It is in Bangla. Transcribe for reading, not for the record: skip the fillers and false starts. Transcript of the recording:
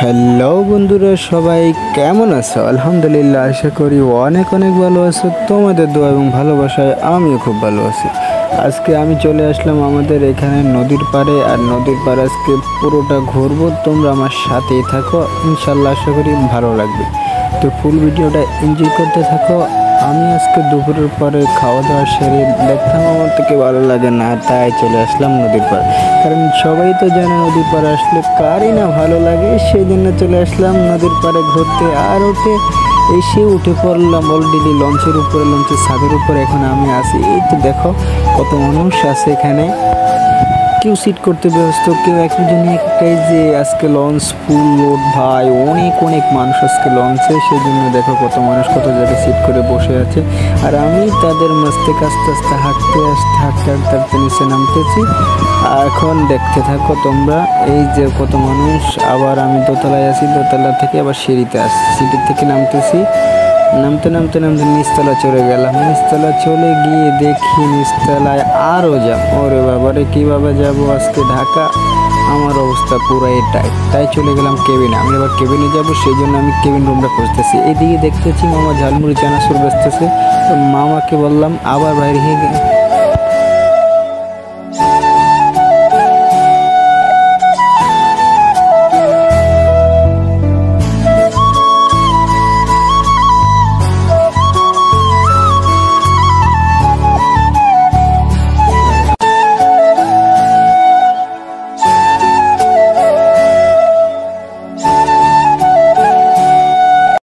হ্যালো বন্ধুরা, সবাই কেমন আছো? আলহামদুলিল্লাহ, আশা করি অনেক অনেক ভালো আছো। তোমাদের দোয়া এবং ভালোবাসায় আমিও খুব ভালো আছি। আজকে আমি চলে আসলাম আমাদের এখানে নদীর পাড়ে, আর নদীর পাড়ে আজকে পুরোটা ঘুরবো। তোমরা আমার সাথেই থাকো, ইনশাল্লাহ আশা করি ভালো লাগবে। তো ফুল ভিডিওটা এনজয় করতে থাকো। আমি আজকে দুপুরের পরে খাওয়া দাওয়া সেরে দেখলাম আমার থেকে ভালো লাগে না, তাই চলে আসলাম নদীর পাড়ে। কারণ সবাই তো জানে নদীর পাড়ে আসলে কারই না ভালো লাগে, সেই জন্য চলে আসলাম নদীর পাড়ে ঘুরতে। আর উঠে পড়লাম অলরেডি লঞ্চের উপরে, লঞ্চের ছাদের উপরে এখন আমি আছি। এই তো দেখো কত মানুষ আছে এখানে, কেউ সিট করতে ব্যস্ত, কেউ একজন একটাই যে আজকে লঞ্চ ফুল লোড। ভাই অনেক অনেক মানুষ আজকে লঞ্চে, সেই জন্য দেখো কত মানুষ কত জায়গায় সিট করে বসে আছে। আর আমি তাদের মাঝ থেকে আস্তে আস্তে হাঁটতে নিচে নামতেছি। এখন দেখতে থাকো তোমরা, এই যে কত মানুষ। আবার আমি দোতলায় আছি, দোতলা থেকে আবার সিঁড়িতে আসছি, সিঁড়ি থেকে নামতেছি। নামতে নিচতলা চলে গেলাম। নিচতলা চলে গিয়ে দেখি নিচতলায় আরও যাম। ওরে বাবারে, কীভাবে যাবো আজকে ঢাকা? আমার অবস্থা পুরাই টাইট। তাই চলে গেলাম কেবিনে। আমি আবার কেবিনে যাবো, সেই জন্য আমি কেবিন রুমটা খুঁজতেছি। এইদিকে দেখতেছি মামা ঝালমুড়ি চানাচুর বেচতেছে। তো মামাকে বললাম আবার বাইরে